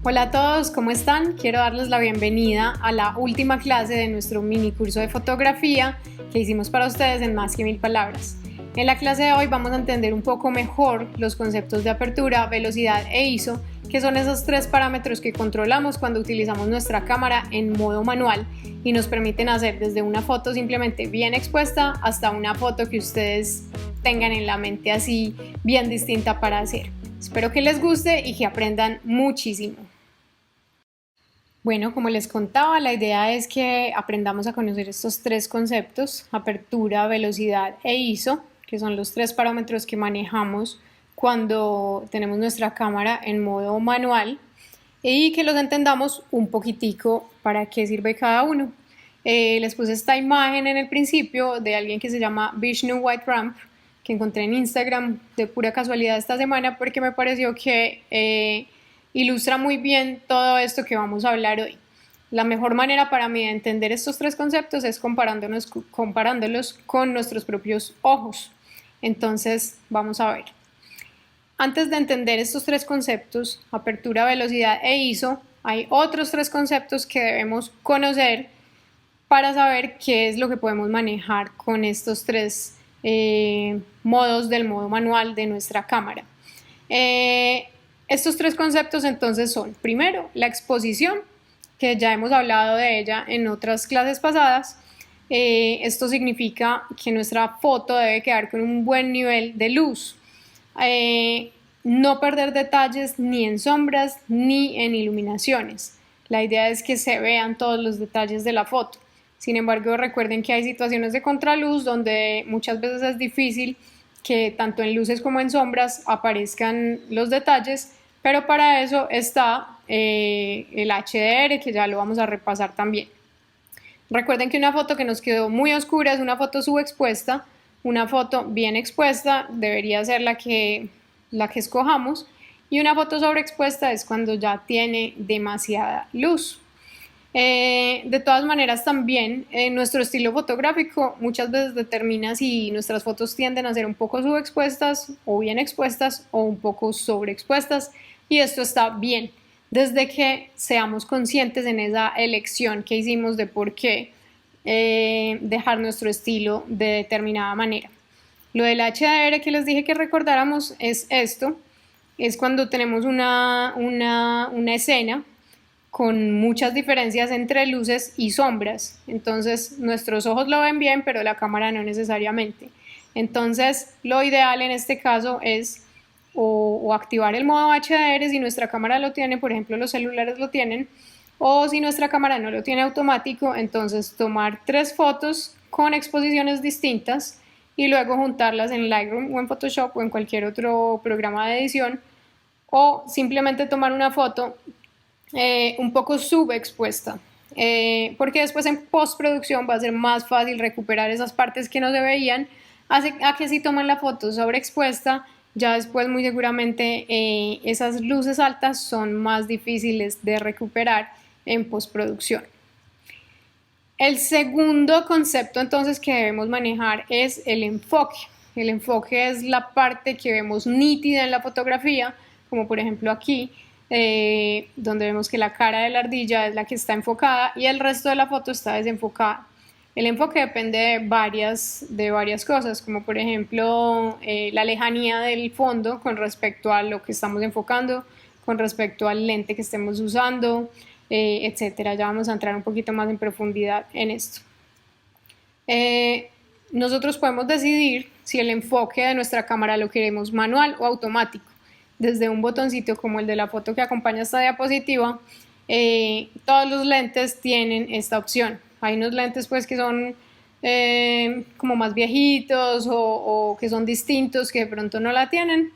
Hola a todos, ¿cómo están? Quiero darles la bienvenida a la última clase de nuestro mini curso de fotografía que hicimos para ustedes en Más que 1000 palabras. En la clase de hoy vamos a entender un poco mejor los conceptos de apertura, velocidad e ISO, que son esos tres parámetros que controlamos cuando utilizamos nuestra cámara en modo manual y nos permiten hacer desde una foto simplemente bien expuesta hasta una foto que ustedes tengan en la mente así bien distinta para hacer. Espero que les guste y que aprendan muchísimo. Bueno, como les contaba, la idea es que aprendamos a conocer estos tres conceptos: apertura, velocidad e ISO, que son los tres parámetros que manejamos cuando tenemos nuestra cámara en modo manual, y que los entendamos un poquitico para qué sirve cada uno. Les puse esta imagen en el principio de alguien que se llama Vishnu White Ramp, que encontré en Instagram de pura casualidad esta semana porque me pareció que ilustra muy bien todo esto que vamos a hablar hoy. La mejor manera para mí de entender estos tres conceptos es comparándolos con nuestros propios ojos. Entonces, vamos a ver. Antes de entender estos tres conceptos, apertura, velocidad e ISO, hay otros tres conceptos que debemos conocer para saber qué es lo que podemos manejar con estos tres modos del modo manual de nuestra cámara. Estos tres conceptos entonces son, primero, la exposición, que ya hemos hablado de ella en otras clases pasadas. Esto significa que nuestra foto debe quedar con un buen nivel de luz. No perder detalles ni en sombras ni en iluminaciones. La idea es que se vean todos los detalles de la foto. Sin embargo, recuerden que hay situaciones de contraluz donde muchas veces es difícil que tanto en luces como en sombras aparezcan los detalles, pero para eso está el HDR, que ya lo vamos a repasar también. Recuerden que una foto que nos quedó muy oscura es una foto subexpuesta. Una foto bien expuesta debería ser la que escojamos, y una foto sobreexpuesta es cuando ya tiene demasiada luz. De todas maneras, también nuestro estilo fotográfico muchas veces determina si nuestras fotos tienden a ser un poco subexpuestas o bien expuestas o un poco sobreexpuestas, y esto está bien desde que seamos conscientes en esa elección que hicimos de por qué dejar nuestro estilo de determinada manera. Lo del HDR que les dije que recordáramos es esto: es cuando tenemos una escena con muchas diferencias entre luces y sombras. Entonces nuestros ojos lo ven bien, pero la cámara no necesariamente. Entonces lo ideal en este caso es o activar el modo HDR si nuestra cámara lo tiene, por ejemplo los celulares lo tienen, o si nuestra cámara no lo tiene automático, entonces tomar 3 fotos con exposiciones distintas y luego juntarlas en Lightroom o en Photoshop o en cualquier otro programa de edición, o simplemente tomar una foto un poco subexpuesta, porque después en postproducción va a ser más fácil recuperar esas partes que no se veían, a que si toman la foto sobreexpuesta, ya después muy seguramente esas luces altas son más difíciles de recuperar en postproducción. El segundo concepto entonces que debemos manejar es el enfoque. El enfoque es la parte que vemos nítida en la fotografía, como por ejemplo aquí, donde vemos que la cara de la ardilla es la que está enfocada y el resto de la foto está desenfocada. El enfoque depende de varias cosas, como por ejemplo la lejanía del fondo con respecto a lo que estamos enfocando, con respecto al lente que estemos usando, etcétera. Ya vamos a entrar un poquito más en profundidad en esto. Nosotros podemos decidir si el enfoque de nuestra cámara lo queremos manual o automático. Desde un botoncito como el de la foto que acompaña esta diapositiva, todos los lentes tienen esta opción. Hay unos lentes pues que son como más viejitos o que son distintos, que de pronto no la tienen,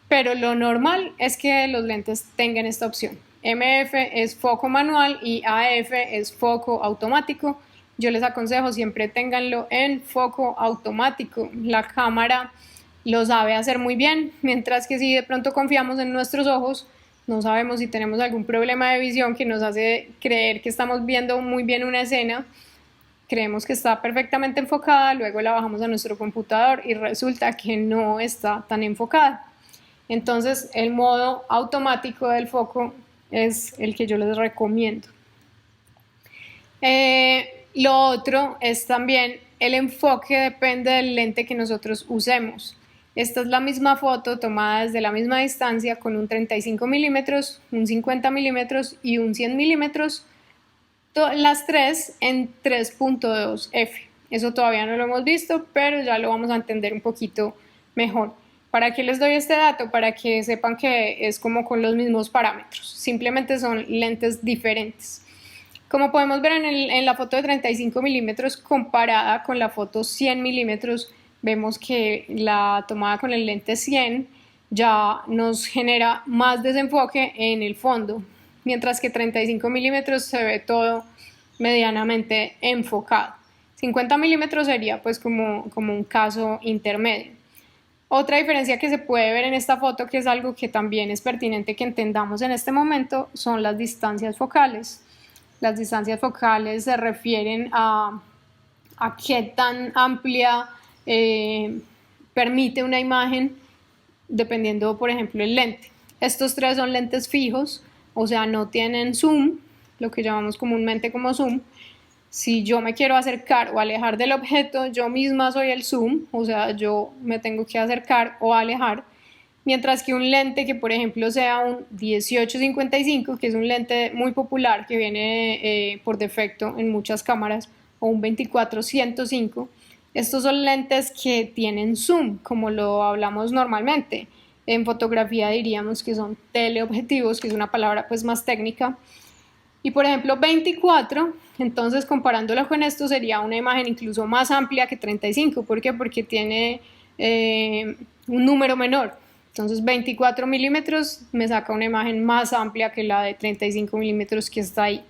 pero lo normal es que los lentes tengan esta opción. MF es foco manual y AF es foco automático. Yo les aconsejo siempre ténganlo en foco automático. La cámara lo sabe hacer muy bien, mientras que si de pronto confiamos en nuestros ojos, no sabemos si tenemos algún problema de visión que nos hace creer que estamos viendo muy bien una escena, creemos que está perfectamente enfocada, luego la bajamos a nuestro computador y resulta que no está tan enfocada. Entonces el modo automático del foco es el que yo les recomiendo. Lo otro es también el enfoque, depende del lente que nosotros usemos. Esta es la misma foto tomada desde la misma distancia con un 35 milímetros, un 50 milímetros y un 100 milímetros, las tres en 3.2 f. Eso todavía no lo hemos visto, pero ya lo vamos a entender un poquito mejor. ¿Para qué les doy este dato? Para que sepan que es como con los mismos parámetros, simplemente son lentes diferentes. Como podemos ver en la foto de 35 milímetros comparada con la foto 100 milímetros, vemos que la tomada con el lente 100 ya nos genera más desenfoque en el fondo, mientras que 35 milímetros se ve todo medianamente enfocado. 50 milímetros sería pues como un caso intermedio. Otra diferencia que se puede ver en esta foto, que es algo que también es pertinente que entendamos en este momento, son las distancias focales. Las distancias focales se refieren a qué tan amplia permite una imagen dependiendo, por ejemplo, el lente. Estos tres son lentes fijos, o sea, no tienen zoom, lo que llamamos comúnmente como zoom. Si yo me quiero acercar o alejar del objeto, yo misma soy el zoom, o sea, yo me tengo que acercar o alejar. Mientras que un lente que, por ejemplo, sea un 18-55, que es un lente muy popular que viene por defecto en muchas cámaras, o un 24-105, estos son lentes que tienen zoom, como lo hablamos normalmente. En fotografía diríamos que son teleobjetivos, que es una palabra pues más técnica. Y por ejemplo 24, entonces comparándolo con esto sería una imagen incluso más amplia que 35. ¿Por qué? Porque tiene un número menor. Entonces 24 milímetros me saca una imagen más amplia que la de 35 milímetros que está ahí.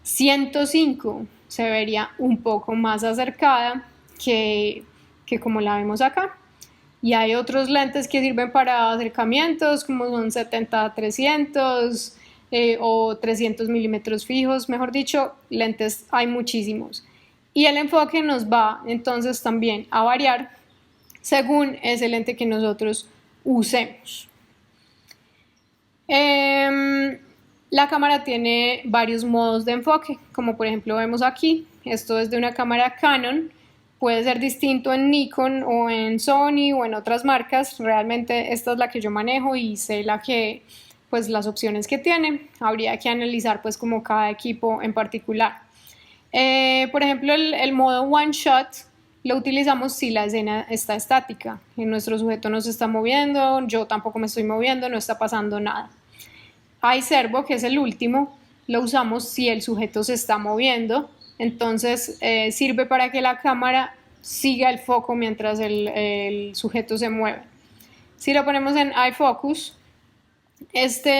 105 se vería un poco más acercada que como la vemos acá. Y hay otros lentes que sirven para acercamientos, como son 70-300 o 300 milímetros fijos, mejor dicho, lentes hay muchísimos. Y el enfoque nos va entonces también a variar según ese lente que nosotros usemos. La cámara tiene varios modos de enfoque, como por ejemplo vemos aquí. Esto es de una cámara Canon, puede ser distinto en Nikon o en Sony o en otras marcas. Realmente esta es la que yo manejo y sé las opciones que tiene. Habría que analizar pues como cada equipo en particular. Por ejemplo, el modo One Shot lo utilizamos si la escena está estática, nuestro sujeto no se está moviendo, yo tampoco me estoy moviendo, no está pasando nada. iServo, que es el último, lo usamos si el sujeto se está moviendo, entonces sirve para que la cámara siga el foco mientras el sujeto se mueve. Si lo ponemos en iFocus,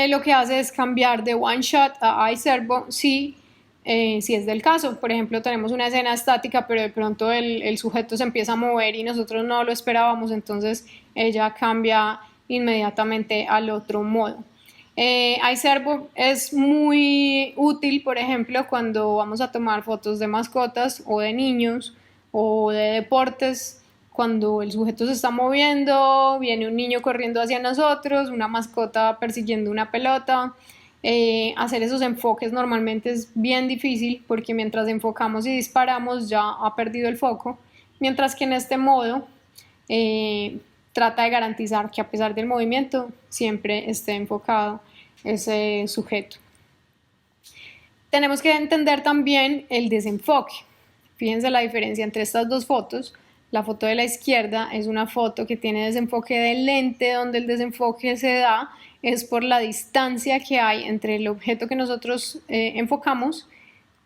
lo que hace es cambiar de One Shot a iServo si es del caso. Por ejemplo, tenemos una escena estática, pero de pronto el sujeto se empieza a mover y nosotros no lo esperábamos, entonces ella cambia inmediatamente al otro modo. iServo es muy útil, por ejemplo, cuando vamos a tomar fotos de mascotas o de niños o de deportes, cuando el sujeto se está moviendo, viene un niño corriendo hacia nosotros, una mascota persiguiendo una pelota. Hacer esos enfoques normalmente es bien difícil porque mientras enfocamos y disparamos ya ha perdido el foco, mientras que en este modo trata de garantizar que a pesar del movimiento siempre esté enfocado ese sujeto. Tenemos que entender también el desenfoque. Fíjense la diferencia entre estas dos fotos. La foto de la izquierda es una foto que tiene desenfoque de lente, donde el desenfoque se da es por la distancia que hay entre el objeto que nosotros enfocamos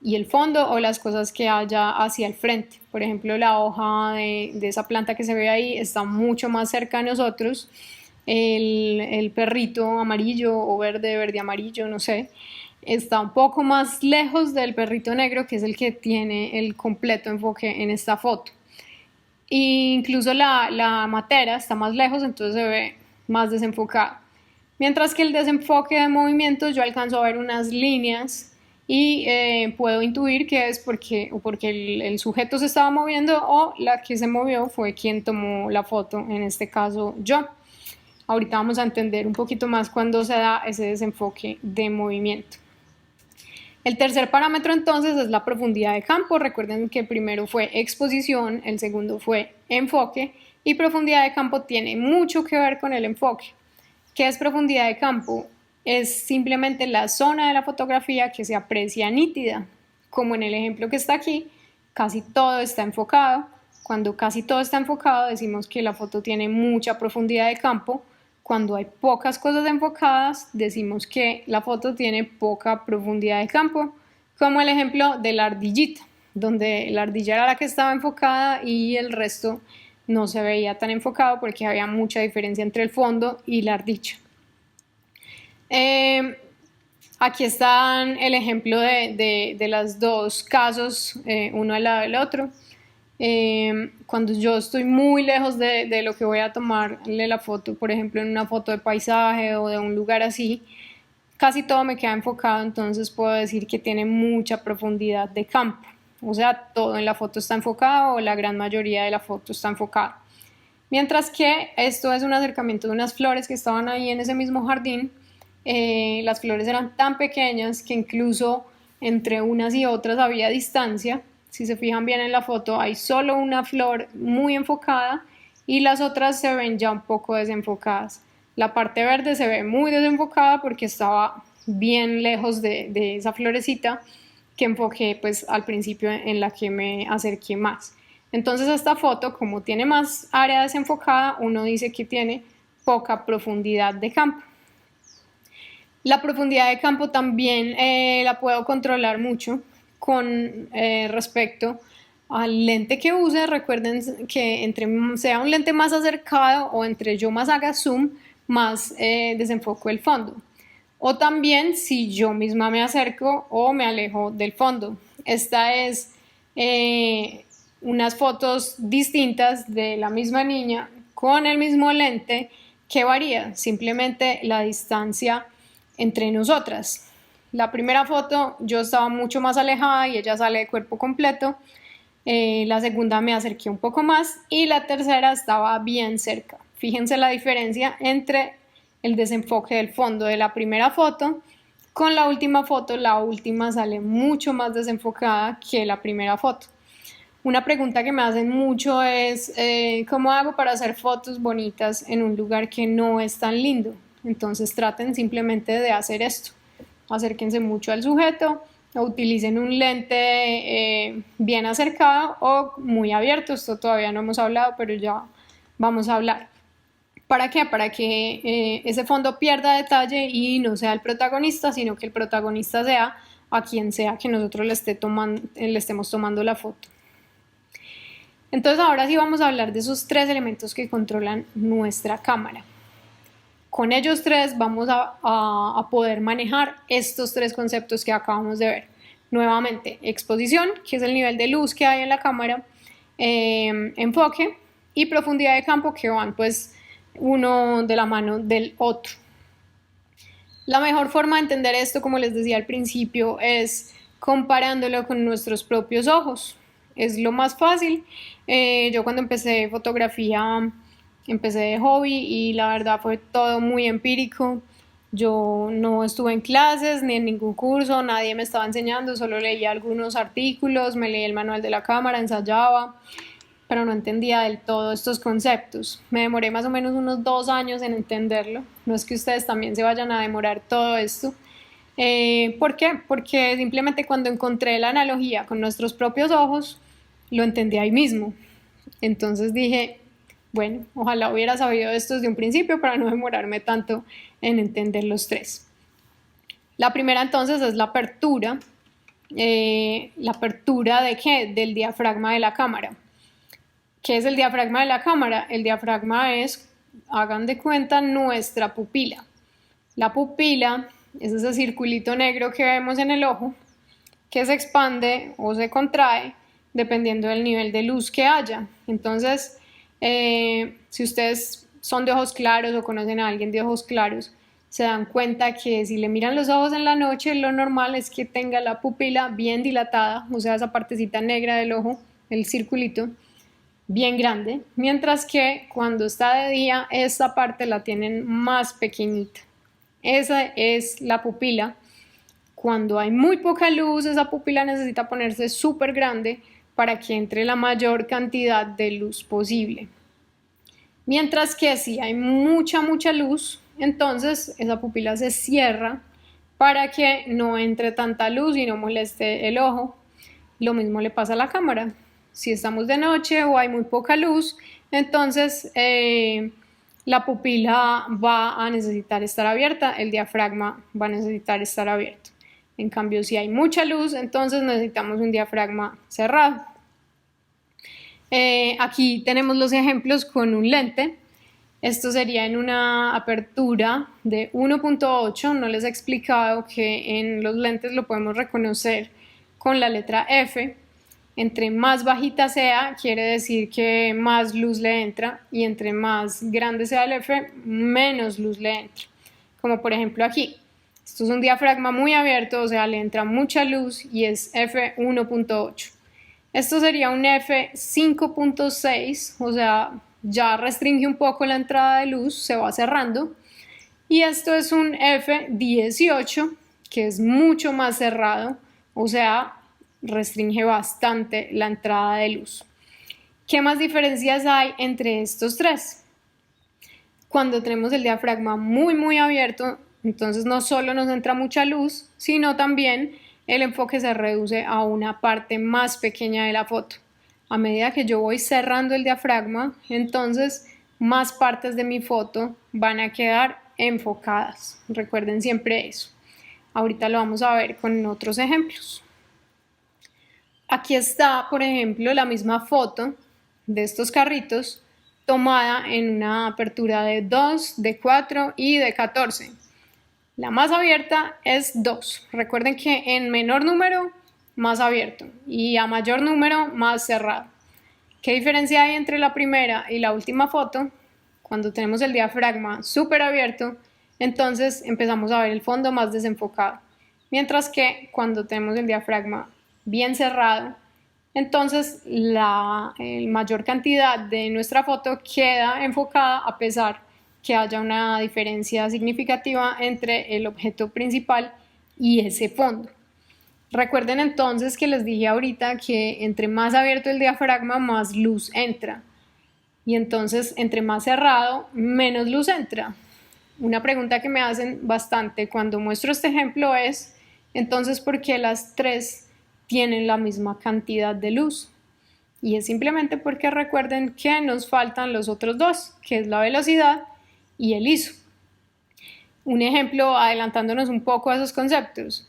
y el fondo o las cosas que haya hacia el frente. Por ejemplo, la hoja de esa planta que se ve ahí está mucho más cerca de nosotros. El perrito amarillo o verde amarillo, no sé, está un poco más lejos del perrito negro, que es el que tiene el completo enfoque en esta foto. E incluso la matera está más lejos, entonces se ve más desenfocada. Mientras que el desenfoque de movimientos yo alcanzo a ver unas líneas y puedo intuir que es porque el sujeto se estaba moviendo o la que se movió fue quien tomó la foto, en este caso yo. Ahorita vamos a entender un poquito más cuando se da ese desenfoque de movimiento. El tercer parámetro entonces es la profundidad de campo. Recuerden que primero fue exposición, el segundo fue enfoque, y profundidad de campo tiene mucho que ver con el enfoque. ¿Qué es profundidad de campo? Es simplemente la zona de la fotografía que se aprecia nítida. Como en el ejemplo que está aquí, casi todo está enfocado. Cuando casi todo está enfocado, decimos que la foto tiene mucha profundidad de campo. Cuando hay pocas cosas enfocadas, decimos que la foto tiene poca profundidad de campo, como el ejemplo de la ardillita, donde la ardilla era la que estaba enfocada y el resto no se veía tan enfocado porque había mucha diferencia entre el fondo y la ardilla. Aquí está el ejemplo de los dos casos, uno al lado del otro. Cuando yo estoy muy lejos de lo que voy a tomarle la foto, por ejemplo en una foto de paisaje o de un lugar así, casi todo me queda enfocado, entonces puedo decir que tiene mucha profundidad de campo. O sea, todo en la foto está enfocado o la gran mayoría de la foto está enfocada. Mientras que esto es un acercamiento de unas flores que estaban ahí en ese mismo jardín. Las flores eran tan pequeñas que incluso entre unas y otras había distancia. Si se fijan bien en la foto, hay solo una flor muy enfocada y las otras se ven ya un poco desenfocadas. La parte verde se ve muy desenfocada porque estaba bien lejos de esa florecita que enfoqué pues al principio en la que me acerqué más. Entonces esta foto, como tiene más área desenfocada, uno dice que tiene poca profundidad de campo. La profundidad de campo también la puedo controlar mucho con respecto al lente que use. Recuerden que entre sea un lente más acercado o entre yo más haga zoom, más desenfoco el fondo. O también si yo misma me acerco o me alejo del fondo. Esta es unas fotos distintas de la misma niña con el mismo lente que varía simplemente la distancia entre nosotras. La primera foto yo estaba mucho más alejada y ella sale de cuerpo completo. La segunda me acerqué un poco más y la tercera estaba bien cerca. Fíjense la diferencia entre el desenfoque del fondo de la primera foto con la última foto. La última sale mucho más desenfocada que la primera foto. Una pregunta que me hacen mucho es ¿cómo hago para hacer fotos bonitas en un lugar que no es tan lindo? Entonces traten simplemente de hacer esto. Acérquense mucho al sujeto o utilicen un lente bien acercado o muy abierto. Esto todavía no hemos hablado, pero ya vamos a hablar. ¿Para qué? Para que ese fondo pierda detalle y no sea el protagonista, sino que el protagonista sea a quien sea que nosotros le estemos tomando la foto. Entonces ahora sí vamos a hablar de esos tres elementos que controlan nuestra cámara. Con ellos tres vamos a poder manejar estos tres conceptos que acabamos de ver. Nuevamente, exposición, que es el nivel de luz que hay en la cámara, enfoque y profundidad de campo, que van pues uno de la mano del otro. La mejor forma de entender esto, como les decía al principio, es comparándolo con nuestros propios ojos. Es lo más fácil. Yo cuando empecé fotografía, empecé de hobby y la verdad fue todo muy empírico. Yo no estuve en clases ni en ningún curso, nadie me estaba enseñando, solo leía algunos artículos, me leí el manual de la cámara, ensayaba, pero no entendía del todo estos conceptos. Me demoré más o menos unos 2 años en entenderlo. No es que ustedes también se vayan a demorar todo esto. ¿Por qué? Porque simplemente cuando encontré la analogía con nuestros propios ojos, lo entendí ahí mismo. Entonces dije, bueno, ojalá hubiera sabido esto desde un principio para no demorarme tanto en entender los tres. La primera entonces es la apertura. ¿La apertura de qué? Del diafragma de la cámara. ¿Qué es el diafragma de la cámara? El diafragma es, hagan de cuenta, nuestra pupila. La pupila es ese circulito negro que vemos en el ojo que se expande o se contrae dependiendo del nivel de luz que haya. Entonces, si ustedes son de ojos claros o conocen a alguien de ojos claros, se dan cuenta que si le miran los ojos en la noche, lo normal es que tenga la pupila bien dilatada, o sea, esa partecita negra del ojo, el circulito, bien grande, mientras que cuando está de día esta parte la tienen más pequeñita. Esa es la pupila. Cuando hay muy poca luz, esa pupila necesita ponerse súper grande para que entre la mayor cantidad de luz posible. Mientras que si hay mucha luz, entonces esa pupila se cierra para que no entre tanta luz y no moleste el ojo. Lo mismo le pasa a la cámara. Si estamos de noche o hay muy poca luz, entonces la pupila va a necesitar estar abierta, el diafragma va a necesitar estar abierto. En cambio, si hay mucha luz, entonces necesitamos un diafragma cerrado. Aquí tenemos los ejemplos con un lente. Esto sería en una apertura de 1.8. No les he explicado que en los lentes lo podemos reconocer con la letra F. Entre más bajita sea, quiere decir que más luz le entra, y entre más grande sea el F, menos luz le entra. Como por ejemplo aquí. Esto es un diafragma muy abierto, o sea, le entra mucha luz y es F1.8. Esto sería un F5.6, o sea, ya restringe un poco la entrada de luz, se va cerrando. Y esto es un F18, que es mucho más cerrado, o sea, restringe bastante la entrada de luz. ¿Qué más diferencias hay entre estos tres? Cuando tenemos el diafragma muy abierto, entonces no solo nos entra mucha luz, sino también el enfoque se reduce a una parte más pequeña de la foto. A medida que yo voy cerrando el diafragma, entonces más partes de mi foto van a quedar enfocadas. Recuerden siempre eso. Ahorita lo vamos a ver con otros ejemplos. Aquí está, por ejemplo, la misma foto de estos carritos tomada en una apertura de 2, de 4 y de 14. La más abierta es 2. Recuerden que en menor número, más abierto, y a mayor número, más cerrado. ¿Qué diferencia hay entre la primera y la última foto? Cuando tenemos el diafragma súper abierto, entonces empezamos a ver el fondo más desenfocado. Mientras que cuando tenemos el diafragma bien cerrado, entonces la mayor cantidad de nuestra foto queda enfocada a pesar que haya una diferencia significativa entre el objeto principal y ese fondo. Recuerden entonces que les dije ahorita que entre más abierto el diafragma, más luz entra. Y entonces entre más cerrado, menos luz entra. Una pregunta que me hacen bastante cuando muestro este ejemplo es, entonces, ¿por qué las tres tienen la misma cantidad de luz? Y es simplemente porque recuerden que nos faltan los otros dos, que es la velocidad y el ISO. Un ejemplo, adelantándonos un poco a esos conceptos.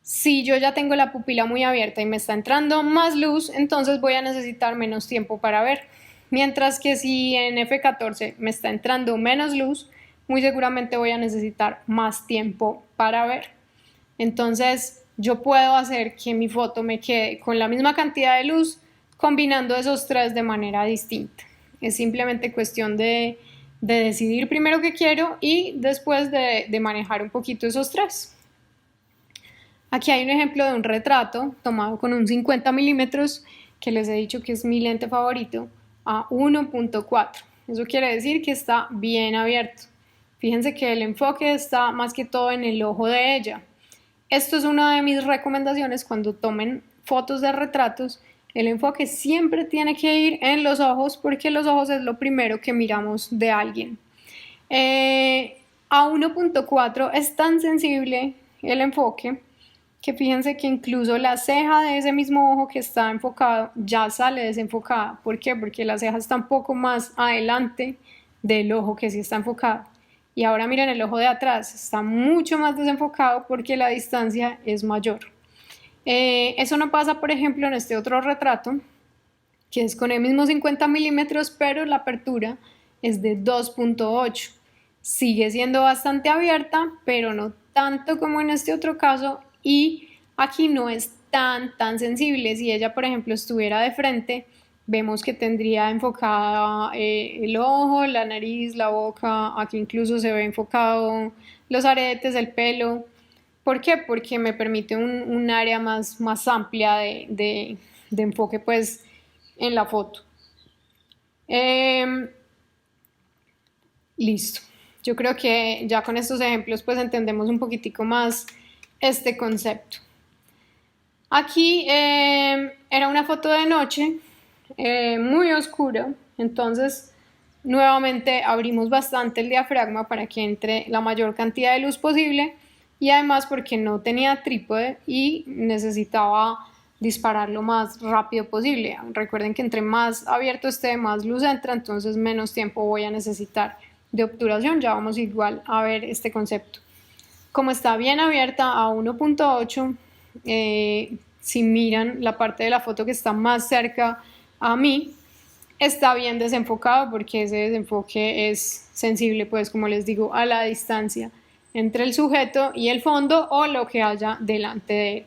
Si yo ya tengo la pupila muy abierta y me está entrando más luz, entonces voy a necesitar menos tiempo para ver. Mientras que si en F14 me está entrando menos luz, muy seguramente voy a necesitar más tiempo para ver. Entonces yo puedo hacer que mi foto me quede con la misma cantidad de luz combinando esos tres de manera distinta. Es simplemente cuestión de decidir primero qué quiero y después de manejar un poquito esos tres. Aquí hay un ejemplo de un retrato tomado con un 50 milímetros que les he dicho que es mi lente favorito, a 1.4. Eso quiere decir que está bien abierto. Fíjense que el enfoque está más que todo en el ojo de ella. Esto es una de mis recomendaciones cuando tomen fotos de retratos. El enfoque siempre tiene que ir en los ojos porque los ojos es lo primero que miramos de alguien. A 1.4 es tan sensible el enfoque que fíjense que incluso la ceja de ese mismo ojo que está enfocado ya sale desenfocada. ¿Por qué? Porque la ceja está un poco más adelante del ojo que sí está enfocado. Y ahora miren el ojo de atrás, está mucho más desenfocado porque la distancia es mayor. Eso no pasa, por ejemplo, en este otro retrato, que es con el mismo 50 milímetros, pero la apertura es de 2.8. Sigue siendo bastante abierta, pero no tanto como en este otro caso, y aquí no es tan sensible. Si ella, por ejemplo, estuviera de frente, vemos que tendría enfocada el ojo, la nariz, la boca, aquí incluso se ve enfocado los aretes, el pelo. ¿Por qué? Porque me permite un área más amplia de enfoque pues en la foto. Em, Listo. Yo creo que ya con estos ejemplos pues entendemos un poquitico más este concepto. Aquí era una foto de noche, muy oscura, entonces nuevamente abrimos bastante el diafragma para que entre la mayor cantidad de luz posible y además porque no tenía trípode y necesitaba disparar lo más rápido posible. Recuerden que entre más abierto esté, más luz entra, entonces menos tiempo voy a necesitar de obturación. Ya vamos igual a ver este concepto. Como está bien abierta a 1.8, si miran la parte de la foto que está más cerca a mí, está bien desenfocado porque ese desenfoque es sensible, pues como les digo, a la distancia entre el sujeto y el fondo o lo que haya delante de él.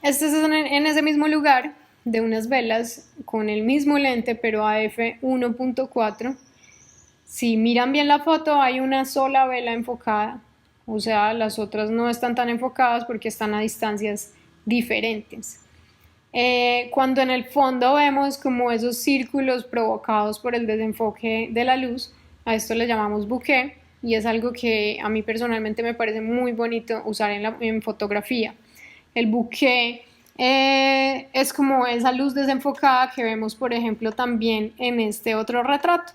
Este es en ese mismo lugar de unas velas con el mismo lente pero a f1.4. Si miran bien la foto hay una sola vela enfocada, o sea las otras no están tan enfocadas porque están a distancias diferentes. Cuando en el fondo vemos como esos círculos provocados por el desenfoque de la luz, a esto le llamamos bokeh y es algo que a mí personalmente me parece muy bonito usar en fotografía. El bokeh es como esa luz desenfocada que vemos por ejemplo también en este otro retrato.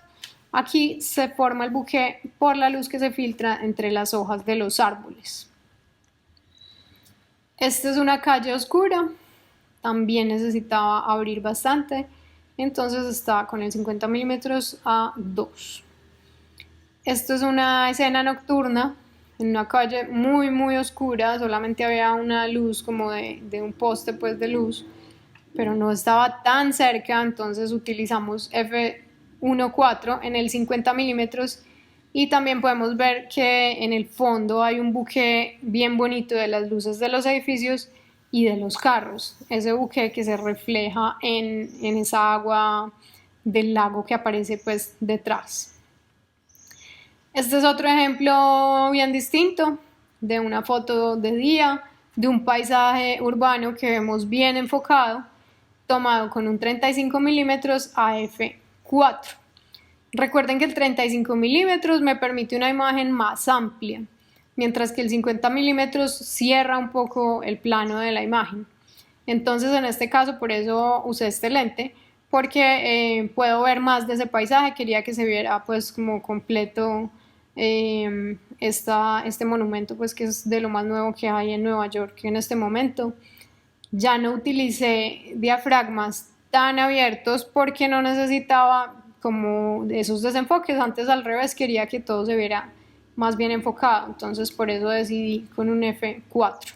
Aquí se forma el bokeh por la luz que se filtra entre las hojas de los árboles. Esta es una calle oscura, también necesitaba abrir bastante, entonces estaba con el 50 milímetros a 2. Esto es una escena nocturna en una calle muy oscura, solamente había una luz como de un poste pues de luz, pero no estaba tan cerca, entonces utilizamos f1.4 en el 50 milímetros y también podemos ver que en el fondo hay un bokeh bien bonito de las luces de los edificios y de los carros, ese bokeh que se refleja en esa agua del lago que aparece pues detrás. Este es otro ejemplo bien distinto de una foto de día, de un paisaje urbano que vemos bien enfocado, tomado con un 35 milímetros a f4. Recuerden que el 35 milímetros me permite una imagen más amplia, mientras que el 50 milímetros cierra un poco el plano de la imagen. Entonces en este caso por eso usé este lente, porque puedo ver más de ese paisaje, quería que se viera pues como completo este monumento pues que es de lo más nuevo que hay en Nueva York en este momento. Ya no utilicé diafragmas tan abiertos porque no necesitaba como esos desenfoques, antes al revés quería que todo se viera más bien enfocado, entonces por eso decidí con un f4.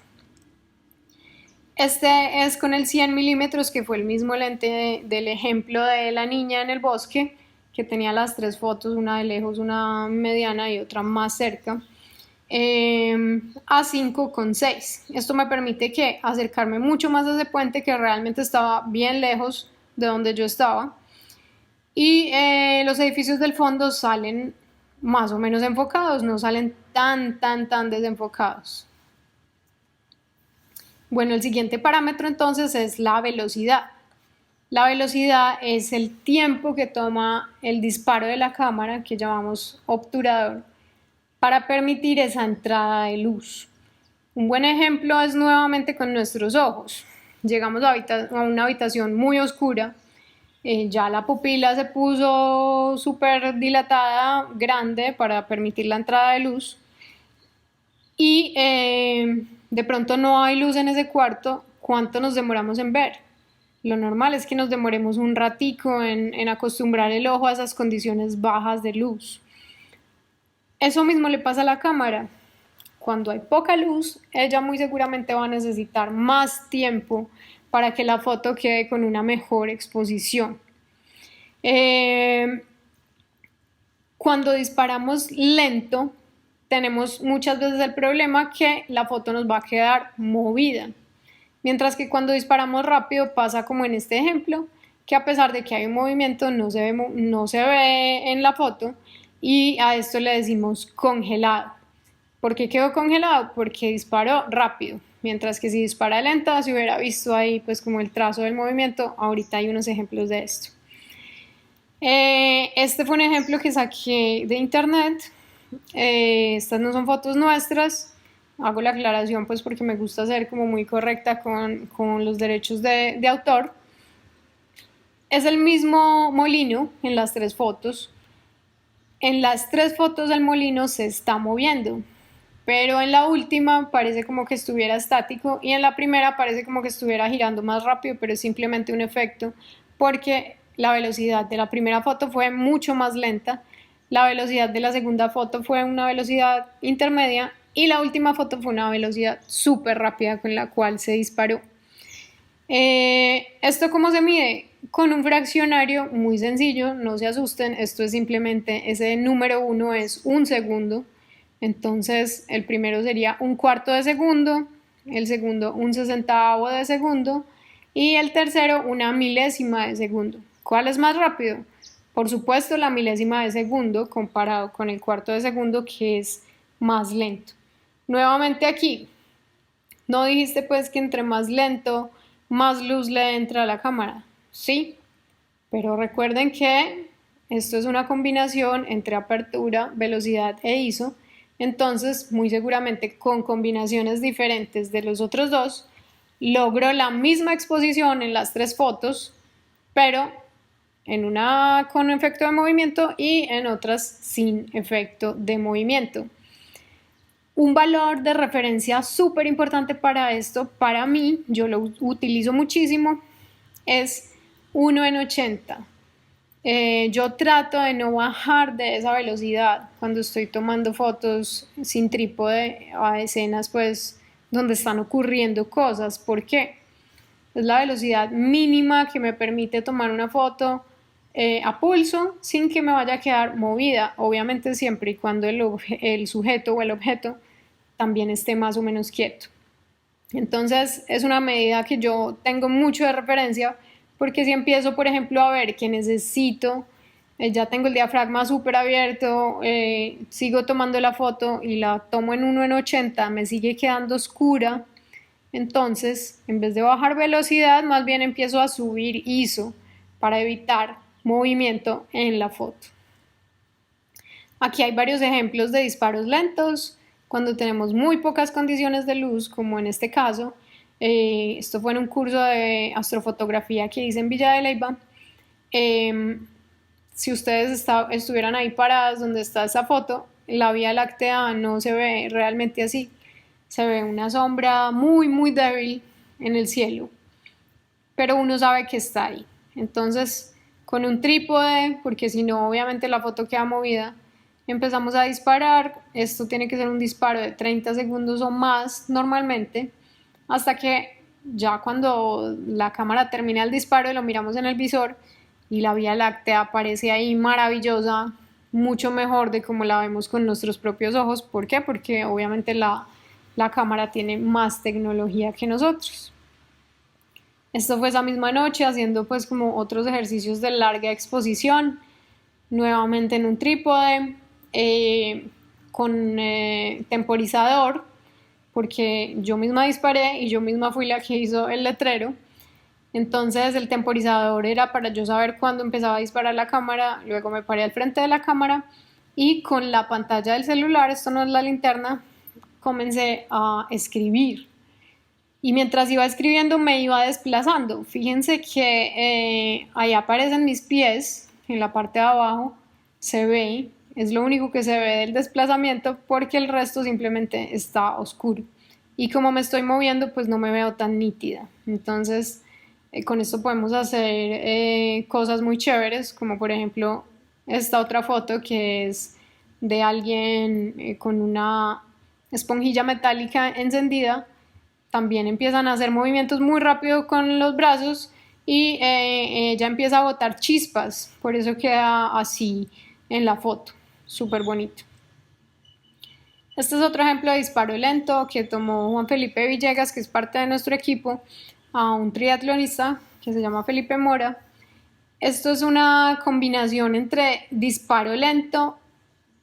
Este es con el 100 milímetros que fue el mismo lente del ejemplo de la niña en el bosque que tenía las tres fotos, una de lejos, una mediana y otra más cerca, a 5,6. Esto me permite que acercarme mucho más a ese puente que realmente estaba bien lejos de donde yo estaba y los edificios del fondo salen más o menos enfocados, no salen tan desenfocados. Bueno, el siguiente parámetro entonces es la velocidad. La velocidad es el tiempo que toma el disparo de la cámara, que llamamos obturador, para permitir esa entrada de luz. Un buen ejemplo es nuevamente con nuestros ojos. Llegamos a una habitación muy oscura, ya la pupila se puso súper dilatada, grande, para permitir la entrada de luz y de pronto no hay luz en ese cuarto. ¿Cuánto nos demoramos en ver? Lo normal es que nos demoremos un ratico en acostumbrar el ojo a esas condiciones bajas de luz. Eso mismo le pasa a la cámara. Cuando hay poca luz, ella muy seguramente va a necesitar más tiempo para que la foto quede con una mejor exposición. Cuando disparamos lento, tenemos muchas veces el problema que la foto nos va a quedar movida. Mientras que cuando disparamos rápido pasa como en este ejemplo, que a pesar de que hay un movimiento no se ve en la foto y a esto le decimos congelado. ¿Por qué quedó congelado? Porque disparó rápido, mientras que si dispara lenta se hubiera visto ahí pues como el trazo del movimiento. Ahorita hay unos ejemplos de esto. Este fue un ejemplo que saqué de internet. Estas no son fotos nuestras. Hago la aclaración pues porque me gusta ser como muy correcta con los derechos de autor. Es el mismo molino en las tres fotos. En las tres fotos el molino se está moviendo, pero en la última parece como que estuviera estático y en la primera parece como que estuviera girando más rápido, pero es simplemente un efecto porque la velocidad de la primera foto fue mucho más lenta, la velocidad de la segunda foto fue una velocidad intermedia y la última foto fue una velocidad súper rápida con la cual se disparó. ¿Esto cómo se mide? Con un fraccionario muy sencillo, no se asusten, esto es simplemente, ese número 1 es un segundo, entonces el primero sería un cuarto de segundo, el segundo un sesentavo de segundo y el tercero una milésima de segundo. ¿Cuál es más rápido? Por supuesto la milésima de segundo comparado con el cuarto de segundo que es más lento. Nuevamente aquí, ¿no dijiste pues que entre más lento, más luz le entra a la cámara? Sí, pero recuerden que esto es una combinación entre apertura, velocidad e ISO, entonces muy seguramente con combinaciones diferentes de los otros dos, logro la misma exposición en las tres fotos, pero en una con efecto de movimiento y en otras sin efecto de movimiento. Un valor de referencia súper importante para esto, para mí, yo lo utilizo muchísimo, es 1:80. Yo trato de no bajar de esa velocidad cuando estoy tomando fotos sin trípode a escenas pues donde están ocurriendo cosas. ¿Por qué? Es la velocidad mínima que me permite tomar una foto a pulso sin que me vaya a quedar movida, obviamente siempre y cuando el sujeto o el objeto también esté más o menos quieto. Entonces es una medida que yo tengo mucho de referencia porque si empiezo, por ejemplo, a ver que necesito, ya tengo el diafragma súper abierto, sigo tomando la foto y la tomo en 1:80, me sigue quedando oscura, entonces en vez de bajar velocidad, más bien empiezo a subir ISO para evitar movimiento en la foto. Aquí hay varios ejemplos de disparos lentos, cuando tenemos muy pocas condiciones de luz, como en este caso. Esto fue en un curso de astrofotografía que hice en Villa de Leyva. Si ustedes estuvieran ahí paradas donde está esa foto, la Vía Láctea no se ve realmente así. Se ve una sombra muy, muy débil en el cielo, pero uno sabe que está ahí. Entonces, con un trípode, porque si no, obviamente la foto queda movida, empezamos a disparar. Esto tiene que ser un disparo de 30 segundos o más normalmente, hasta que ya cuando la cámara termina el disparo lo miramos en el visor y la Vía Láctea aparece ahí maravillosa, mucho mejor de como la vemos con nuestros propios ojos. ¿Por qué? Porque obviamente la cámara tiene más tecnología que nosotros. Esto fue esa misma noche haciendo pues como otros ejercicios de larga exposición, nuevamente en un trípode, con temporizador, porque yo misma disparé y yo misma fui la que hizo el letrero. Entonces el temporizador era para yo saber cuándo empezaba a disparar la cámara, luego me paré al frente de la cámara y con la pantalla del celular, esto no es la linterna, comencé a escribir. Y mientras iba escribiendo me iba desplazando. Fíjense que ahí aparecen mis pies en la parte de abajo, se ve, es lo único que se ve del desplazamiento porque el resto simplemente está oscuro. Y como me estoy moviendo, pues no me veo tan nítida. Entonces, con esto podemos hacer cosas muy chéveres, como por ejemplo esta otra foto que es de alguien con una esponjilla metálica encendida. También empiezan a hacer movimientos muy rápido con los brazos y ella empieza a botar chispas, por eso queda así en la foto, súper bonito. Este es otro ejemplo de disparo lento que tomó Juan Felipe Villegas, que es parte de nuestro equipo, a un triatlonista que se llama Felipe Mora. Esto es una combinación entre disparo lento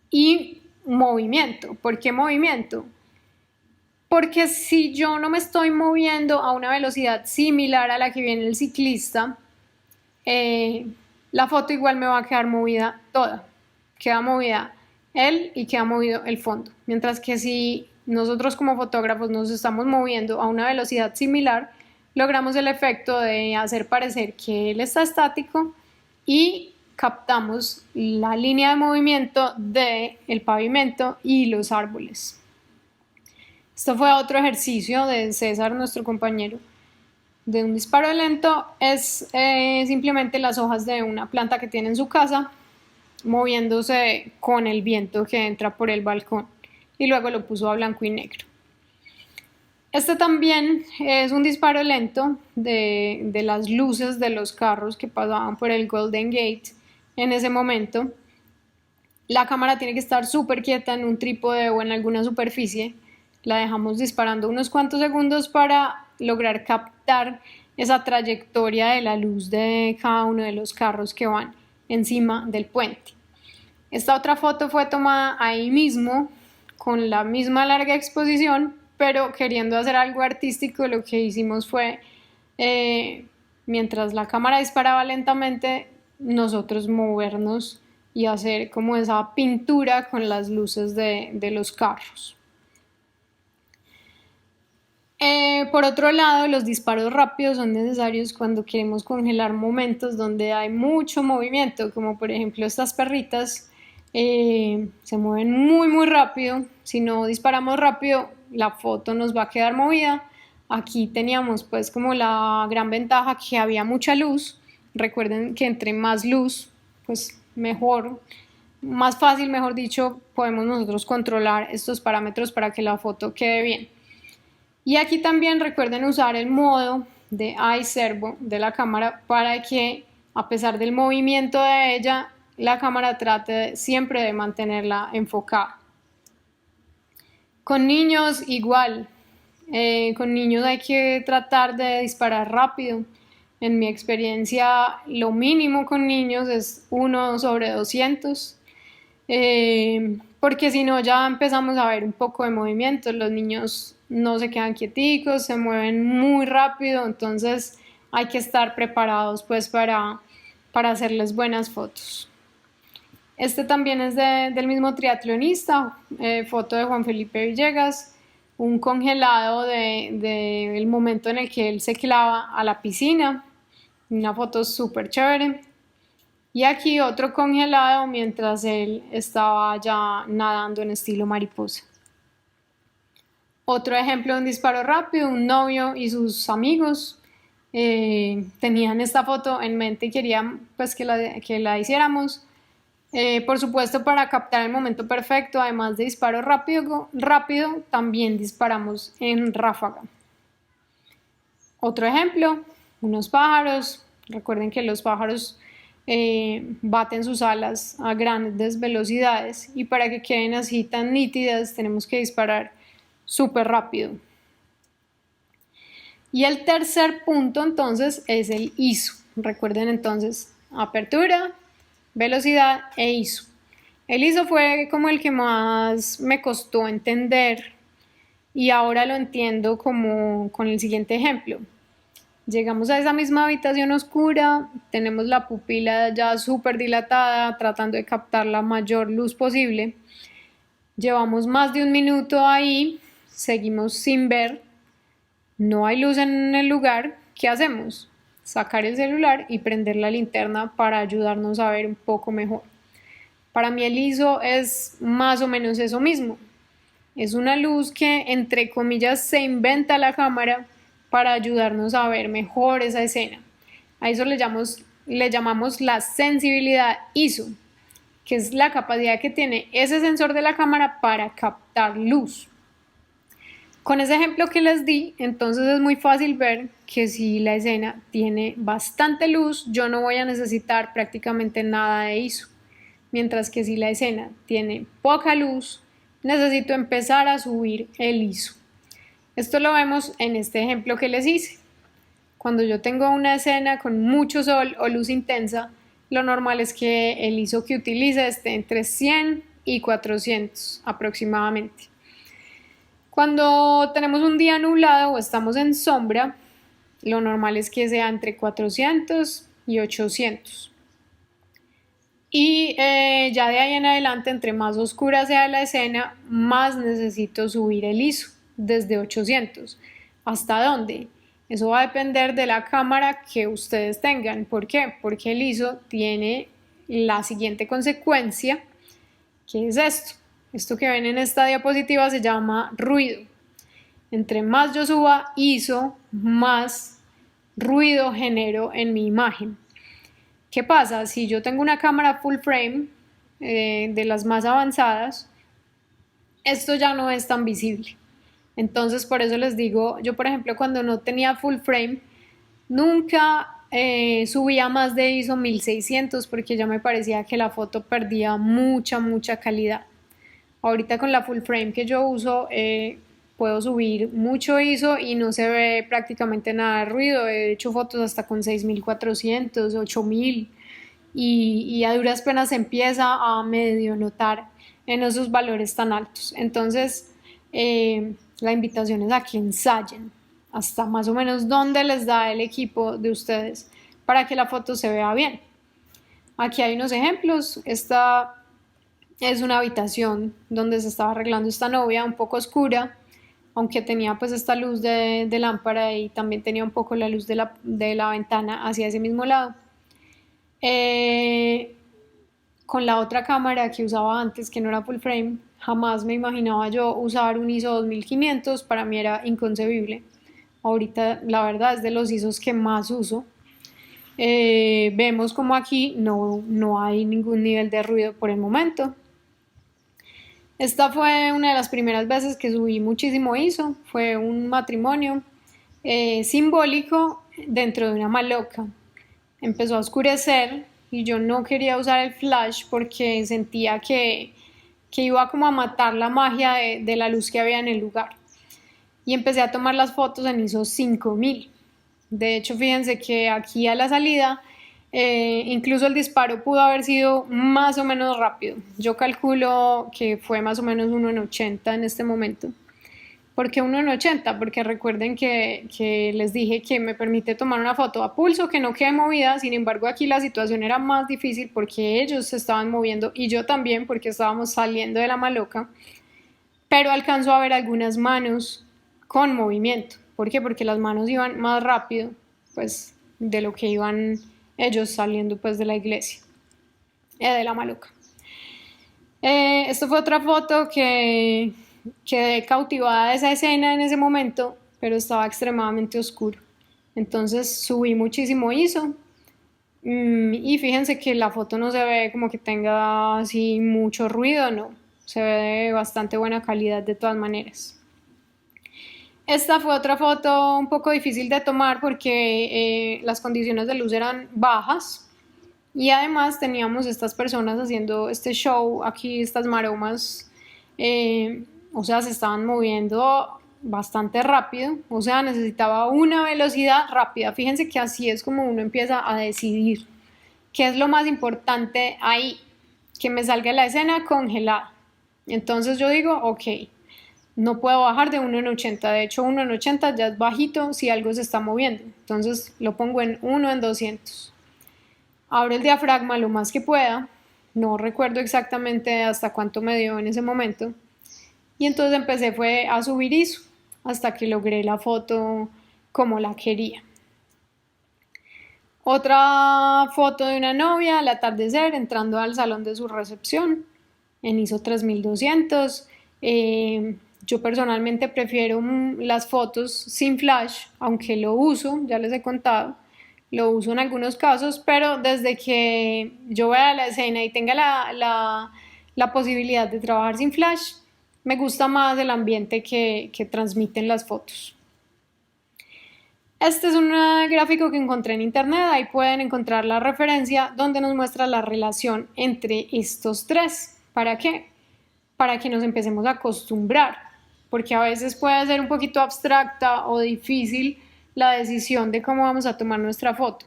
y movimiento. ¿Por qué movimiento? Porque si yo no me estoy moviendo a una velocidad similar a la que viene el ciclista, la foto igual me va a quedar movida toda. Queda movida él y queda movido el fondo. Mientras que si nosotros como fotógrafos nos estamos moviendo a una velocidad similar, logramos el efecto de hacer parecer que él está estático y captamos la línea de movimiento del pavimento y los árboles. Esto fue otro ejercicio de César, nuestro compañero. De un disparo lento es simplemente las hojas de una planta que tiene en su casa moviéndose con el viento que entra por el balcón, y luego lo puso a blanco y negro. Este también es un disparo lento de las luces de los carros que pasaban por el Golden Gate en ese momento. La cámara tiene que estar súper quieta en un trípode o en alguna superficie. La dejamos disparando unos cuantos segundos para lograr captar esa trayectoria de la luz de cada uno de los carros que van encima del puente. Esta otra foto fue tomada ahí mismo, con la misma larga exposición, pero queriendo hacer algo artístico, lo que hicimos fue, mientras la cámara disparaba lentamente, nosotros movernos y hacer como esa pintura con las luces de los carros. Por otro lado, los disparos rápidos son necesarios cuando queremos congelar momentos donde hay mucho movimiento, como por ejemplo estas perritas se mueven muy rápido. Si no disparamos rápido, la foto nos va a quedar movida. Aquí teníamos pues como la gran ventaja que había mucha luz. Recuerden que entre más luz, pues mejor, más fácil, mejor dicho, podemos nosotros controlar estos parámetros para que la foto quede bien. Y aquí también recuerden usar el modo de eye servo de la cámara para que, a pesar del movimiento de ella, la cámara trate siempre de mantenerla enfocada. Con niños igual, con niños hay que tratar de disparar rápido. En mi experiencia, lo mínimo con niños es 1/200, porque si no ya empezamos a ver un poco de movimiento. Los niños no se quedan quieticos, se mueven muy rápido, entonces hay que estar preparados pues para hacerles buenas fotos. Este también es del mismo triatlonista, foto de Juan Felipe Villegas, un congelado del momento en el que él se clava a la piscina, una foto súper chévere. Y aquí otro congelado mientras él estaba ya nadando en estilo mariposa. Otro ejemplo de un disparo rápido, un novio y sus amigos tenían esta foto en mente y querían pues que la hiciéramos. Por supuesto, para captar el momento perfecto, además de disparo rápido, también disparamos en ráfaga. Otro ejemplo, unos pájaros. Recuerden que los pájaros baten sus alas a grandes velocidades y para que queden así tan nítidas tenemos que disparar súper rápido. Y el tercer punto entonces es el ISO. Recuerden entonces apertura, velocidad e ISO. El ISO fue como el que más me costó entender y ahora lo entiendo como con el siguiente ejemplo. Llegamos a esa misma habitación oscura, tenemos la pupila ya súper dilatada, tratando de captar la mayor luz posible. Llevamos más de 1 minuto ahí, seguimos sin ver, no hay luz en el lugar. ¿Qué hacemos? Sacar el celular y prender la linterna para ayudarnos a ver un poco mejor. Para mí el ISO es más o menos eso mismo. Es una luz que, entre comillas, se inventa la cámara para ayudarnos a ver mejor esa escena. A eso le llamamos la sensibilidad ISO, que es la capacidad que tiene ese sensor de la cámara para captar luz. Con ese ejemplo que les di, entonces es muy fácil ver que si la escena tiene bastante luz, yo no voy a necesitar prácticamente nada de ISO. Mientras que si la escena tiene poca luz, necesito empezar a subir el ISO. Esto lo vemos en este ejemplo que les hice. Cuando yo tengo una escena con mucho sol o luz intensa, lo normal es que el ISO que utilice esté entre 100 y 400 aproximadamente. Cuando tenemos un día nublado o estamos en sombra, lo normal es que sea entre 400 y 800. Y ya de ahí en adelante, entre más oscura sea la escena, más necesito subir el ISO, desde 800. ¿Hasta dónde? Eso va a depender de la cámara que ustedes tengan. ¿Por qué? Porque el ISO tiene la siguiente consecuencia, que es esto. Esto que ven en esta diapositiva se llama ruido. Entre más yo suba ISO, más ruido genero en mi imagen. ¿Qué pasa? Si yo tengo una cámara full frame de las más avanzadas, esto ya no es tan visible. Entonces, por eso les digo, yo por ejemplo cuando no tenía full frame, nunca subía más de ISO 1600 porque ya me parecía que la foto perdía mucha calidad. Ahorita con la full frame que yo uso, puedo subir mucho ISO y no se ve prácticamente nada de ruido. He hecho fotos hasta con 6400, 8000 y a duras penas se empieza a medio notar en esos valores tan altos. Entonces, la invitación es a que ensayen hasta más o menos dónde les da el equipo de ustedes para que la foto se vea bien. Aquí hay unos ejemplos. Esta es una habitación donde se estaba arreglando esta novia, un poco oscura, aunque tenía pues esta luz de lámpara y también tenía un poco la luz de la ventana hacia ese mismo lado. Con la otra cámara que usaba antes, que no era full frame, jamás me imaginaba yo usar un ISO 2500, para mí era inconcebible. Ahorita la verdad es de los ISOs que más uso. Vemos como aquí no hay ningún nivel de ruido por el momento. Esta fue una de las primeras veces que subí muchísimo ISO, fue un matrimonio simbólico dentro de una maloca. Empezó a oscurecer y yo no quería usar el flash porque sentía que iba como a matar la magia de la luz que había en el lugar. Y empecé a tomar las fotos en ISO 5000. De hecho, fíjense que aquí a la salida, incluso el disparo pudo haber sido más o menos rápido. Yo calculo que fue más o menos 1 en 80 en este momento. ¿Por qué 1 en 80? Porque recuerden que les dije que me permite tomar una foto a pulso que no quede movida. Sin embargo, aquí la situación era más difícil porque ellos se estaban moviendo y yo también, porque estábamos saliendo de la maloca. Pero alcanzó a ver algunas manos con movimiento. ¿Por qué? Porque las manos iban más rápido pues, de lo que iban ellos saliendo pues, de la iglesia, de la maloca. Esto fue otra foto que quedé cautivada de esa escena en ese momento, pero estaba extremadamente oscuro. Entonces subí muchísimo ISO y fíjense que la foto no se ve como que tenga así mucho ruido, no. Se ve de bastante buena calidad de todas maneras. Esta fue otra foto un poco difícil de tomar porque las condiciones de luz eran bajas y además teníamos estas personas haciendo este show aquí, estas maromas, o sea, se estaban moviendo bastante rápido, o sea, necesitaba una velocidad rápida. Fíjense que así es como uno empieza a decidir qué es lo más importante ahí, que me salga la escena congelada. Entonces yo digo, ok, no puedo bajar de 1 en 80, de hecho 1 en 80 ya es bajito si algo se está moviendo, entonces lo pongo en 1 en 200. Abro el diafragma lo más que pueda, no recuerdo exactamente hasta cuánto me dio en ese momento, y entonces empecé fue a subir ISO hasta que logré la foto como la quería. Otra foto de una novia al atardecer entrando al salón de su recepción en ISO 3200. Yo personalmente prefiero las fotos sin flash, aunque lo uso, ya les he contado, lo uso en algunos casos, pero desde que yo vea la escena y tenga la posibilidad de trabajar sin flash, me gusta más el ambiente que transmiten las fotos. Este es un gráfico que encontré en internet, ahí pueden encontrar la referencia donde nos muestra la relación entre estos tres. ¿Para qué? Para que nos empecemos a acostumbrar, porque a veces puede ser un poquito abstracta o difícil la decisión de cómo vamos a tomar nuestra foto,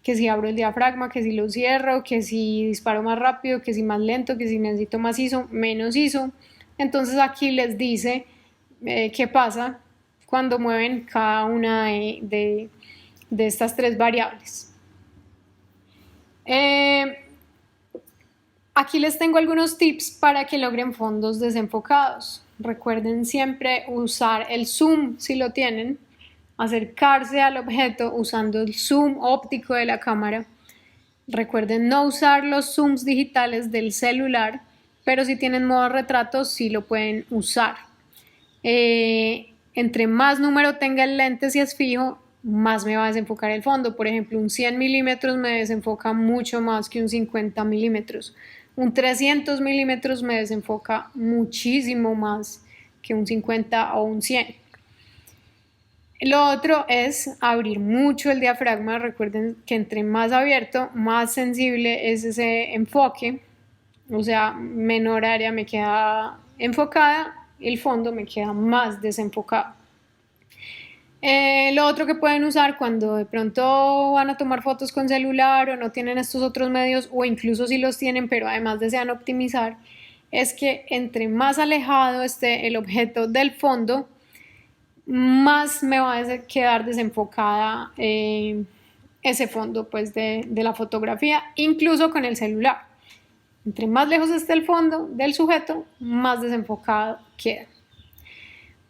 que si abro el diafragma, que si lo cierro, que si disparo más rápido, que si más lento, que si necesito más ISO, menos ISO. Entonces aquí les dice qué pasa cuando mueven cada una de estas tres variables. Aquí les tengo algunos tips para que logren fondos desenfocados. Recuerden siempre usar el zoom si lo tienen, acercarse al objeto usando el zoom óptico de la cámara. Recuerden no usar los zooms digitales del celular, pero si tienen modo retrato sí lo pueden usar. Entre más número tenga el lente si es fijo, más me va a desenfocar el fondo. Por ejemplo, un 100 milímetros me desenfoca mucho más que un 50 milímetros. Un 300 milímetros me desenfoca muchísimo más que un 50 o un 100. Lo otro es abrir mucho el diafragma. Recuerden que entre más abierto, más sensible es ese enfoque. O sea, menor área me queda enfocada, el fondo me queda más desenfocado. Lo otro que pueden usar cuando de pronto van a tomar fotos con celular o no tienen estos otros medios, o incluso si los tienen pero además desean optimizar, es que entre más alejado esté el objeto del fondo, más me va a quedar desenfocada ese fondo pues de la fotografía, incluso con el celular. Entre más lejos esté el fondo del sujeto, más desenfocado queda.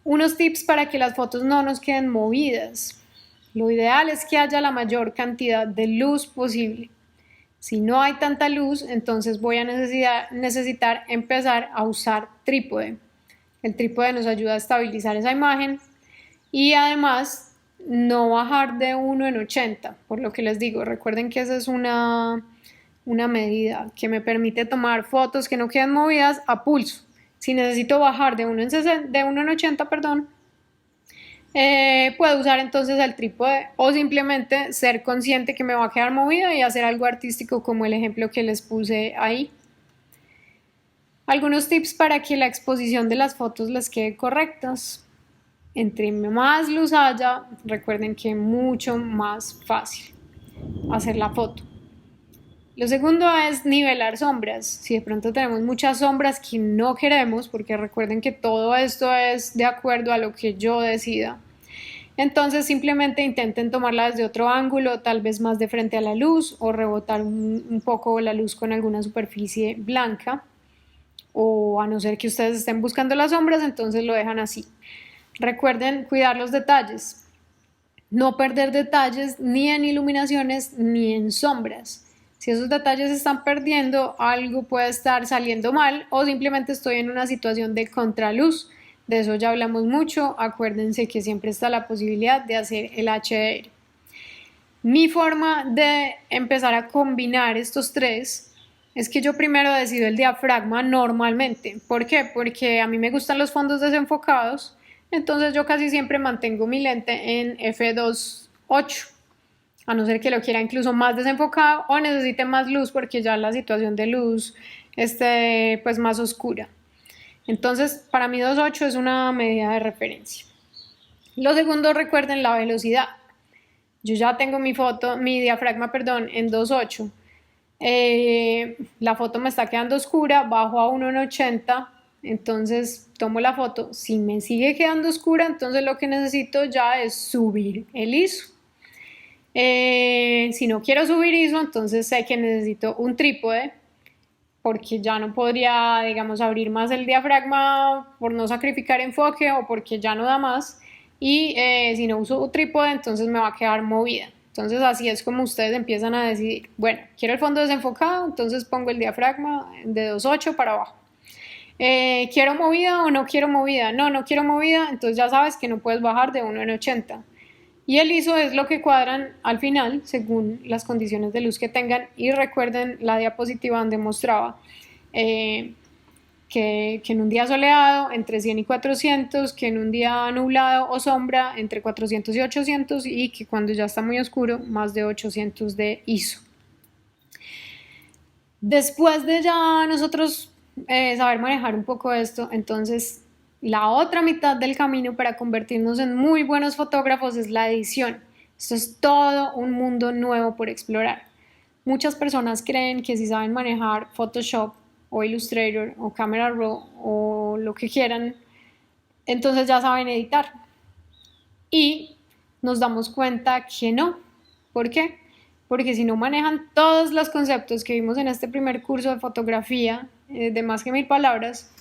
Unos tips para que las fotos no nos queden movidas. Lo ideal es que haya la mayor cantidad de luz posible. Si no hay tanta luz, entonces voy a necesitar empezar a usar trípode. El trípode nos ayuda a estabilizar esa imagen y además no bajar de 1 en 80, por lo que les digo, recuerden que esa es una medida que me permite tomar fotos que no quedan movidas a pulso. Si necesito bajar de 1 en 80, puedo usar entonces el trípode o simplemente ser consciente que me va a quedar movida y hacer algo artístico como el ejemplo que les puse ahí. Algunos tips para que la exposición de las fotos les quede correctas. Entre más luz haya, recuerden que es mucho más fácil hacer la foto. Lo segundo es nivelar sombras. Si de pronto tenemos muchas sombras que no queremos, porque recuerden que todo esto es de acuerdo a lo que yo decida, entonces simplemente intenten tomarla desde otro ángulo, tal vez más de frente a la luz, o rebotar un poco la luz con alguna superficie blanca, o a no ser que ustedes estén buscando las sombras, entonces lo dejan así. Recuerden cuidar los detalles, no perder detalles ni en iluminaciones ni en sombras. Si esos detalles se están perdiendo, algo puede estar saliendo mal o simplemente estoy en una situación de contraluz. De eso ya hablamos mucho. Acuérdense que siempre está la posibilidad de hacer el HDR. Mi forma de empezar a combinar estos tres es que yo primero decido el diafragma normalmente. ¿Por qué? Porque a mí me gustan los fondos desenfocados. Entonces yo casi siempre mantengo mi lente en f2.8. A no ser que lo quiera incluso más desenfocado o necesite más luz porque ya la situación de luz esté pues más oscura. Entonces para mí 2.8 es una medida de referencia. Lo segundo, recuerden la velocidad. Yo ya tengo mi diafragma en 2.8. La foto me está quedando oscura, bajo a 1 en 80, entonces tomo la foto. Si me sigue quedando oscura, entonces lo que necesito ya es subir el ISO. Si no quiero subir ISO, entonces sé que necesito un trípode porque ya no podría, digamos, abrir más el diafragma por no sacrificar enfoque o porque ya no da más. Y si no uso un trípode, entonces me va a quedar movida. Entonces así es como ustedes empiezan a decidir. Bueno, quiero el fondo desenfocado, entonces pongo el diafragma de 2.8 para abajo. ¿Quiero movida o no quiero movida? No quiero movida, entonces ya sabes que no puedes bajar de 1 en 80. Y el ISO es lo que cuadran al final según las condiciones de luz que tengan. Y recuerden la diapositiva donde mostraba que en un día soleado entre 100 y 400, que en un día nublado o sombra entre 400 y 800 y que cuando ya está muy oscuro más de 800 de ISO. Después de ya nosotros saber manejar un poco esto, entonces la otra mitad del camino para convertirnos en muy buenos fotógrafos es la edición. Esto es todo un mundo nuevo por explorar. Muchas personas creen que si saben manejar Photoshop o Illustrator o Camera Raw o lo que quieran, entonces ya saben editar. Y nos damos cuenta que no. ¿Por qué? porque si no manejan todos los conceptos que vimos en este primer curso de fotografía, de más que 1000 palabras,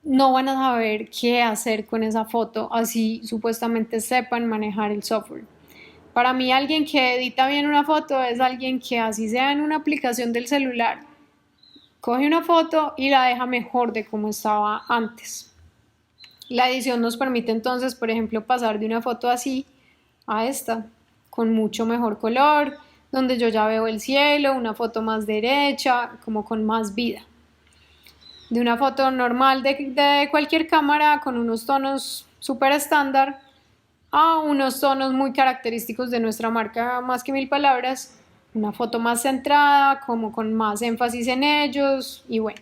no van a saber qué hacer con esa foto, así supuestamente sepan manejar el software. Para mí, alguien que edita bien una foto es alguien que, así sea en una aplicación del celular, coge una foto y la deja mejor de como estaba antes. La edición nos permite entonces, por ejemplo, pasar de una foto así a esta, con mucho mejor color, donde yo ya veo el cielo, una foto más derecha, como con más vida. De una foto normal de cualquier cámara con unos tonos súper estándar a unos tonos muy característicos de nuestra marca Más que 1000 palabras, una foto más centrada, como con más énfasis en ellos. Y bueno,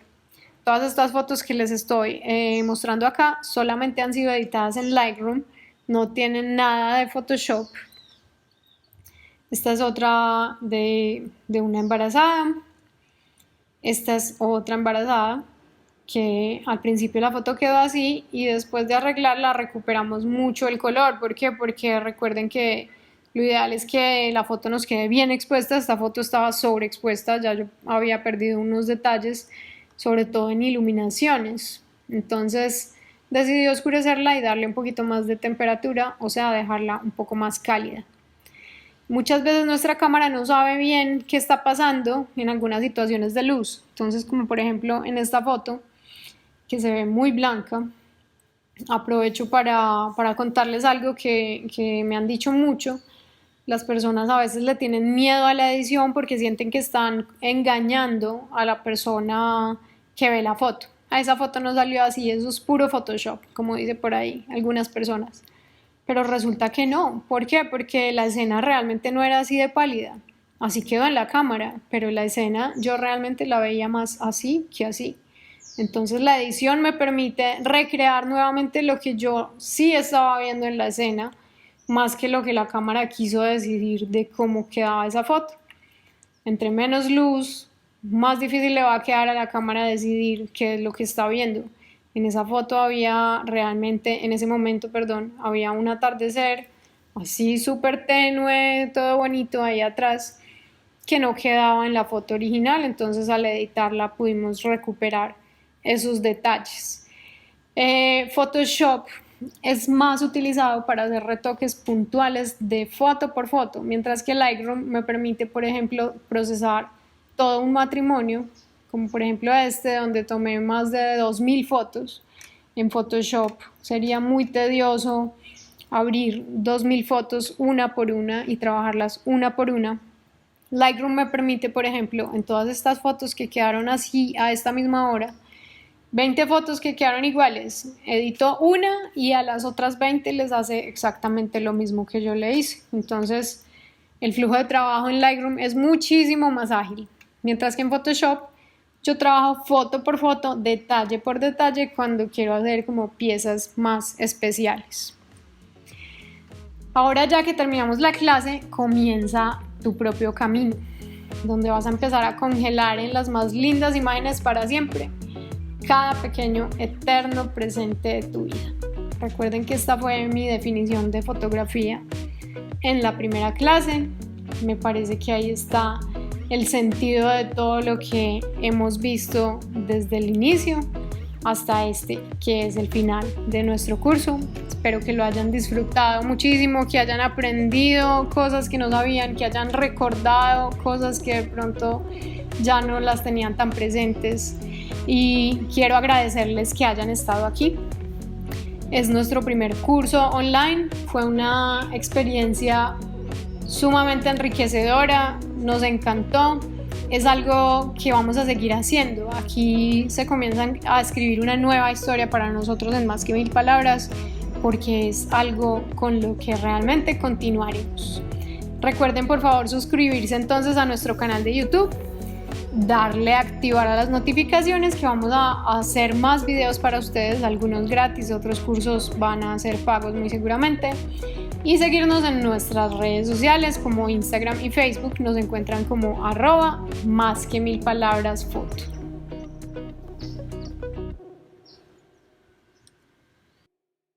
todas estas fotos que les estoy mostrando acá solamente han sido editadas en Lightroom, no tienen nada de Photoshop. Esta es otra de una embarazada. Esta es otra embarazada que al principio la foto quedó así y después de arreglarla recuperamos mucho el color. ¿Por qué? Porque recuerden que lo ideal es que la foto nos quede bien expuesta. Esta foto estaba sobreexpuesta, ya yo había perdido unos detalles, sobre todo en iluminaciones. Entonces decidí oscurecerla y darle un poquito más de temperatura, o sea, dejarla un poco más cálida. Muchas veces nuestra cámara no sabe bien qué está pasando en algunas situaciones de luz. Entonces, como por ejemplo en esta foto, que se ve muy blanca, aprovecho para contarles algo que me han dicho mucho. Las personas a veces le tienen miedo a la edición porque sienten que están engañando a la persona que ve la foto. A esa foto no salió así, eso es puro Photoshop, como dice por ahí algunas personas. Pero resulta que no. ¿Por qué? Porque la escena realmente no era así de pálida. Así quedó en la cámara, pero la escena yo realmente la veía más así que así. Entonces la edición me permite recrear nuevamente lo que yo sí estaba viendo en la escena, más que lo que la cámara quiso decidir de cómo quedaba esa foto. Entre menos luz, más difícil le va a quedar a la cámara decidir qué es lo que está viendo. En esa foto había realmente, en ese momento, había un atardecer así súper tenue, todo bonito ahí atrás, que no quedaba en la foto original. Entonces al editarla pudimos recuperar esos detalles. Photoshop es más utilizado para hacer retoques puntuales de foto por foto, mientras que Lightroom me permite, por ejemplo, procesar todo un matrimonio, como por ejemplo este, donde tomé más de 2000 fotos. En Photoshop sería muy tedioso abrir 2000 fotos una por una y trabajarlas una por una. Lightroom me permite, por ejemplo, en todas estas fotos que quedaron así a esta misma hora, 20 fotos que quedaron iguales, edito una y a las otras 20 les hace exactamente lo mismo que yo le hice. Entonces el flujo de trabajo en Lightroom es muchísimo más ágil, mientras que en Photoshop yo trabajo foto por foto, detalle por detalle, cuando quiero hacer como piezas más especiales. Ahora, ya que terminamos la clase, comienza tu propio camino, donde vas a empezar a congelar en las más lindas imágenes para siempre cada pequeño eterno presente de tu vida. Recuerden que esta fue mi definición de fotografía en la primera clase. Me parece que ahí está el sentido de todo lo que hemos visto desde el inicio hasta este, que es el final de nuestro curso. Espero que lo hayan disfrutado muchísimo, que hayan aprendido cosas que no sabían, que hayan recordado cosas que de pronto ya no las tenían tan presentes. Y quiero agradecerles que hayan estado aquí. Es nuestro primer curso online, fue una experiencia sumamente enriquecedora, nos encantó, es algo que vamos a seguir haciendo. Aquí se comienzan a escribir una nueva historia para nosotros en Más que 1000 palabras, porque es algo con lo que realmente continuaremos. Recuerden por favor suscribirse entonces a nuestro canal de YouTube, darle a activar a las notificaciones, que vamos a hacer más videos para ustedes, algunos gratis, otros cursos van a ser pagos muy seguramente, y seguirnos en nuestras redes sociales como Instagram y Facebook. Nos encuentran como @más que 1000 palabras foto.